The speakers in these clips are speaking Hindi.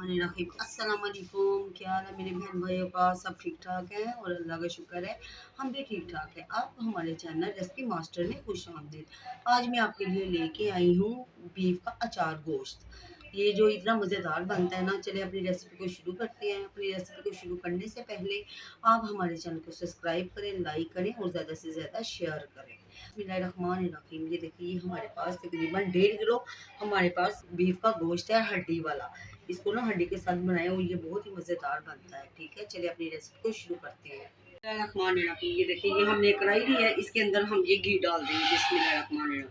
बिस्मिल्लाहिर्रहमानिर्रहीम। अस्सलाम वालेकुम। क्या हाल है मेरे बहन भाइयों का? सब ठीक ठाक है और अल्लाह का शुक्र है हम भी ठीक ठाक है। आप हमारे चैनल रेसिपी मास्टर में खुश आमदीद। आज मैं आपके लिए लेके आई हूँ बीफ का अचार गोश्त। ये जो इतना मज़ेदार बनता है ना, चलिए अपनी रेसिपी को शुरू करते हैं। अपनी रेसिपी को शुरू करने से पहले आप हमारे चैनल को सब्सक्राइब करें, लाइक करें और ज़्यादा से ज़्यादा शेयर करें। बिस्मिल्लाहिर्रहमानिर्रहीम। ये देखिए, ये हमारे पास तकरीबन 1.5 किलो हमारे पास बीफ का गोश्त है, हड्डी वाला। इसको ना हड्डी के साथ बनाया और ये बहुत ही मज़ेदार बनता है। ठीक है, चलिए अपनी रेसिपी को शुरू करते हैं। बिस्मिल्लाहिर्रहमानिर्रहीम। ये देखिए, ये हमने कढ़ाई ली है, इसके अंदर हम ये घी डाल देंगे। बिस्मिल्लाहिर्रहमानिर्रहीम।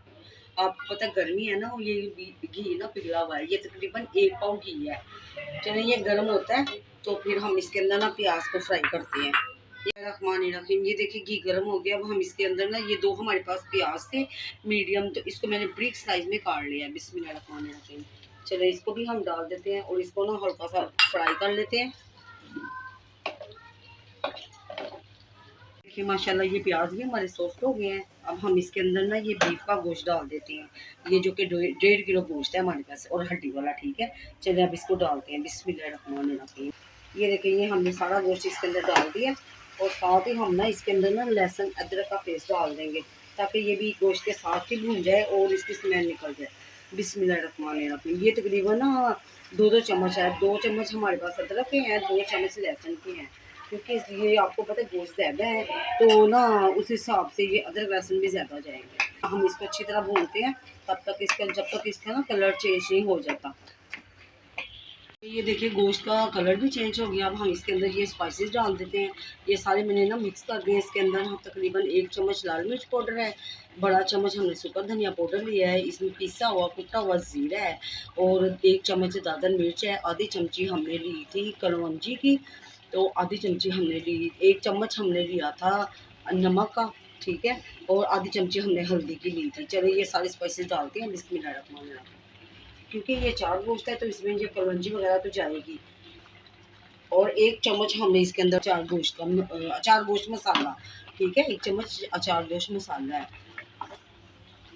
आपको पता गर्मी है ना, ये घी ना पिघला हुआ है, ये तकरीबन 1 पाव घी है। चलिए ये गर्म होता है तो फिर हम इसके अंदर ना प्याज को फ्राई करते हैं। बिस्मिल्लाहिर्रहमानिर्रहीम। ये देखिए, घी गर्म हो गया। अब हम इसके अंदर ना, ये 2 हमारे पास प्याज थे मीडियम, तो इसको मैंने ब्रिक साइज में काट लिया है। बिस्मिल्लाहिर्रहमानिर्रहीम। चलो इसको भी हम डाल देते हैं और इसको ना हल्का सा फ्राई कर लेते हैं। देखिए माशाल्लाह, ये प्याज भी हमारे सॉफ्ट हो गए हैं। अब हम इसके अंदर ना ये बीफ का गोश्त डाल देते हैं, ये जो कि 1.5 किलो गोश्त है हमारे पास और हड्डी वाला। ठीक है, चलिए अब इसको डालते हैं। बिस्मिल्लाहिर्रहमानिर्रहीम। ये देखिए, ये हमने सारा गोश्त इसके अंदर डाल दिया और साथ ही हम ना इसके अंदर ना लहसुन अदरक का पेस्ट डाल देंगे, ताकि ये भी गोश्त के साथ ही भून जाए और इसकी स्मेल निकल जाए। बिस्मिल्लाहिर्रहमानिर्रहीम। ये तकरीबन ना 2-2 चम्मच है। 2 चम्मच हमारे पास अदरक के हैं, 2 चम्मच लहसुन के हैं, क्योंकि इसलिए आपको पता है गोश्त ज़्यादा है तो ना उस हिसाब से ये अदरक लहसुन भी ज़्यादा जाएंगे। हम इसको अच्छी तरह भूनते हैं जब तक इसका ना कलर चेंज नहीं हो जाता। ये देखिए, गोश्त का कलर भी चेंज हो गया। अब हम इसके अंदर ये स्पाइसेस डाल देते हैं। ये सारे मैंने ना मिक्स कर दिए। इसके अंदर हम तकरीबन 1 चम्मच लाल मिर्च पाउडर है, बड़ा चम्मच हमने सूखा धनिया पाउडर लिया है, इसमें पिसा हुआ कुटा हुआ ज़ीरा है और 1 चम्मच दादन मिर्च है। आधी चमची हमने ली थी कलौंजी की, तो आधी चमची हमने ली, 1 चम्मच हमने लिया था नमक का। ठीक है, और आधी चमची हमने हल्दी की ली थी। चलिए ये सारे स्पाइसेस डालते हैं। बिस्मिल्लाहिर्रहमानिर्रहीम। क्योंकि ये चार गोश्त है तो इसमें ये कलौंजी वगैरह तो जाएगी। और 1 चम्मच हमने इसके अंदर अचार गोश्त मसाला। ठीक है, 1 चम्मच अचार गोश्त मसाला है।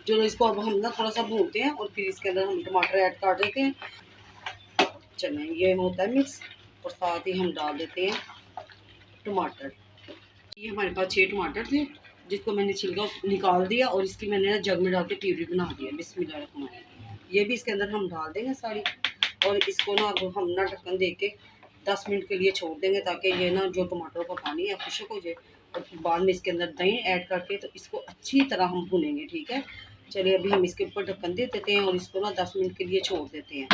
चलो इसको अब हम ना थोड़ा सा भूनते हैं और फिर इसके अंदर हम टमाटर ऐड कर देते हैं। चलें, ये होता है मिक्स और साथ ही हम डाल देते हैं टमाटर। ये हमारे पास 6 टमाटर थे, जिसको मैंने छिलका निकाल दिया और इसकी मैंने ना जग में डाल के प्यूरी बना दिया। बिस्मिल्लाहिर्रहमानिर्रहीम। ये भी इसके अंदर हम डाल देंगे सारी और इसको ना अब हम ना ढक्कन दे के 10 मिनट के लिए छोड़ देंगे, ताकि ये ना जो टमाटर का पानी है खुश्क हो जाए और फिर बाद में इसके अंदर दही ऐड करके तो इसको अच्छी तरह हम भूनेंगे। ठीक है, चलिए अभी हम इसके ऊपर ढक्कन दे देते हैं और इसको ना 10 मिनट के लिए छोड़ देते हैं।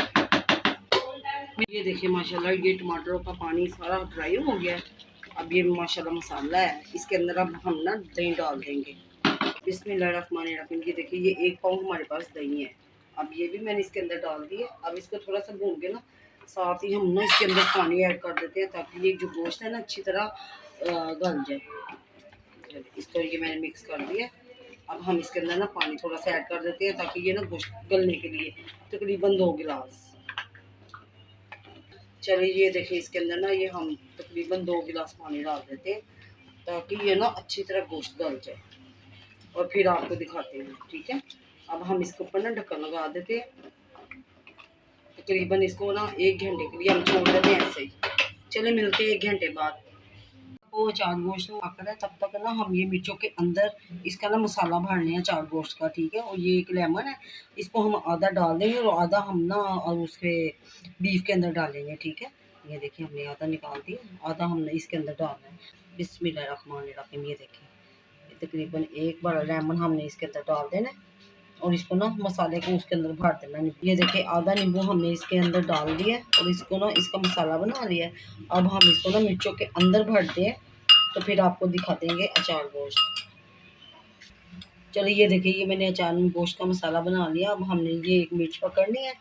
ये देखिए माशाल्लाह, ये टमाटरों का पानी सारा ड्राई हो गया है। अब ये माशाल्लाह मसाला है, इसके अंदर अब हम ना दही डाल देंगे। बिस्मिल्लाहिर्रहमानिर्रहीम। ये देखिए, ये 1 पाव हमारे पास दही है। अब ये भी मैंने इसके अंदर डाल दी है। अब इसको थोड़ा सा भून के ना साथ ही हम ना इसके अंदर पानी ऐड कर देते हैं, ताकि ये जो गोश्त है ना अच्छी तरह गल जाए। इसको ये मैंने मिक्स कर दिया। अब हम इसके अंदर ना पानी थोड़ा सा ऐड कर देते हैं, ताकि ये ना गोश्त गलने के लिए तकरीबन 2 गिलास। चलिए ये देखिए, इसके अंदर ना ये हम तकरीबन 2 गिलास पानी डाल देते हैं, ताकि ये ना अच्छी तरह गोश्त गल जाए और फिर आपको दिखाते हैं। ठीक है, अब हम इसके ऊपर ना ढक्कन लगा देते हैं। तकरीबन इसको ना 1 घंटे के लिए हम छोड़ देते हैं ऐसे ही। चलिए मिलते हैं 1 घंटे बाद। वो चार गोश्त पक है, तब तक ना हम ये मिर्चों के अंदर इसका ना मसाला भरने हैं चार गोश्त का। ठीक है, और ये 1 लेमन है, इसको हम आधा डाल देंगे और आधा हम ना और उसके बीफ के अंदर डालेंगे। ठीक है, ये देखिए हमने आधा निकाल दिया, आधा हमने इसके अंदर डालना है। बिस्मिल्लाहिर्रहमानिर्रहीम। ये देखिए, तकरीबन 1 बड़ा लेमन हमने इसके अंदर डाल देना है और इसको ना मसाले को उसके अंदर भर देना। ये देखिए, आधा नींबू हमने इसके अंदर डाल दिया और इसको ना इसका मसाला बना लिया है। अब हम इसको ना मिर्चों के अंदर भरते हैं, तो फिर आपको दिखा देंगे अचार गोश्त। चलिए ये देखिए, ये मैंने अचार गोश्त का मसाला बना लिया। अब हमने ये 1 मिर्च पकड़नी है।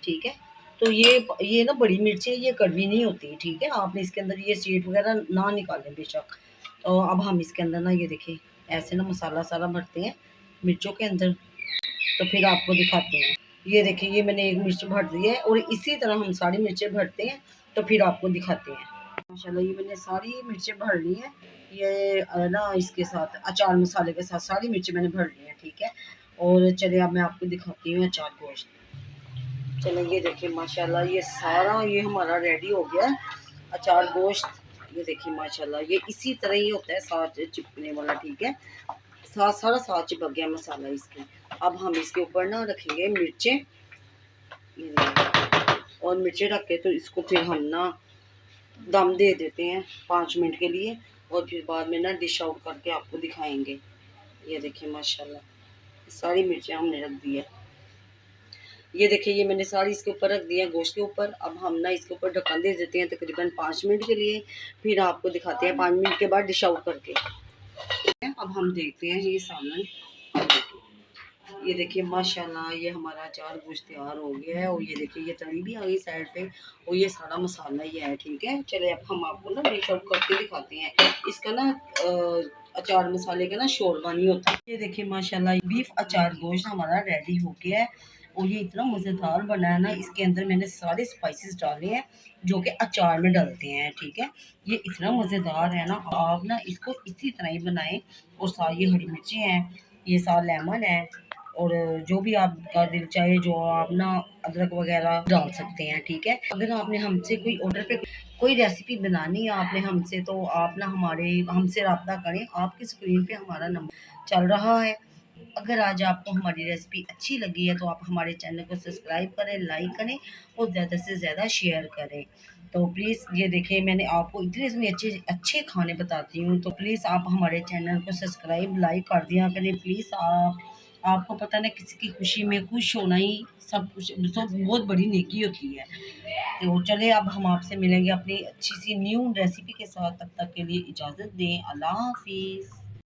ठीक है, तो ये ना बड़ी मिर्च है, ये कड़वी नहीं होती। ठीक है, आपने इसके अंदर ये सीड वगैरह ना निकालें बेशक। तो अब हम इसके अंदर ना ये देखिए ऐसे ना मसाला सारा भरते हैं मिर्चों के अंदर, तो फिर आपको दिखाते हैं। ये देखिए, ये मैंने 1 मिर्च भर दी है और इसी तरह हम सारी मिर्चें भरते हैं, तो फिर आपको दिखाते हैं। माशाल्लाह, ये मैंने सारी मिर्चें भर ली हैं। ये ना इसके साथ अचार मसाले के साथ सारी मिर्चें मैंने भर ली हैं। ठीक है, और चलिए अब मैं आपको दिखाती हूँ अचार गोश्त। चलो ये देखिए माशाल्लाह ये सारा ये हमारा रेडी हो गया है अचार गोश्त। ये देखिए माशाल्लाह ये इसी तरह ही होता है साथ चिपकने वाला, ठीक है। साथ सारा साथ चिपक गया मसाला इसके। अब हम इसके ऊपर ना रखेंगे मिर्चें, और मिर्चें रख के तो इसको फिर हम ना दम दे देते हैं 5 मिनट के लिए, और फिर बाद में ना डिश आउट करके आपको दिखाएंगे। ये देखिए माशाल्लाह सारी मिर्चें हमने रख दी है। ये देखिए ये मैंने सारी इसके ऊपर रख दिया गोश्त के ऊपर। अब हम ना इसके ऊपर ढक्कन दे देते हैं तकरीबन 5 मिनट के लिए, फिर आपको दिखाते हैं 5 मिनट के बाद डिश आउट करके। अब हम देखते हैं ये सामान। ये देखिए माशाल्लाह ये हमारा अचार गोश्त तैयार हो गया है, और ये देखिए ये तली भी आ गई साइड पे, और ये सारा मसाला ही है, ठीक है। चले अब हम आपको ना डिश आउट करके दिखाते हैं। इसका ना अचार मसाले का ना शोरबा नहीं होता। ये देखिए माशाल्लाह बीफ अचार गोश्त हमारा रेडी हो गया है, और ये इतना मज़ेदार बना है ना। इसके अंदर मैंने सारे स्पाइसेस डाले हैं जो कि अचार में डालते हैं, ठीक है। ये इतना मज़ेदार है ना, आप ना इसको इसी तरह ही बनाएं। और सारी ये हरी मिर्ची हैं, ये सारा लेमन है, और जो भी आपका दिल चाहे जो आप ना अदरक वगैरह डाल सकते हैं, ठीक है। अगर आपने हमसे कोई ऑर्डर पे कोई रेसिपी बनानी है आपने हमसे, तो आप ना हमसे रब्ता करें। आपकी स्क्रीन पे हमारा नंबर चल रहा है। अगर आज आपको हमारी रेसिपी अच्छी लगी है तो आप हमारे चैनल को सब्सक्राइब करें, लाइक करें, और ज़्यादा से ज़्यादा शेयर करें। तो प्लीज़ ये देखें मैंने आपको इतने अच्छे अच्छे खाने बताती हूँ, तो प्लीज़ आप हमारे चैनल को सब्सक्राइब लाइक कर दिया करें प्लीज़। आपको पता ना किसी की खुशी में खुश होना ही सब कुछ सब बहुत बड़ी नेकी होती है। तो चले अब हम आपसे मिलेंगे अपनी अच्छी सी न्यू रेसिपी के साथ। तब तक के लिए इजाज़त दें। अल्लाह हाफिज़।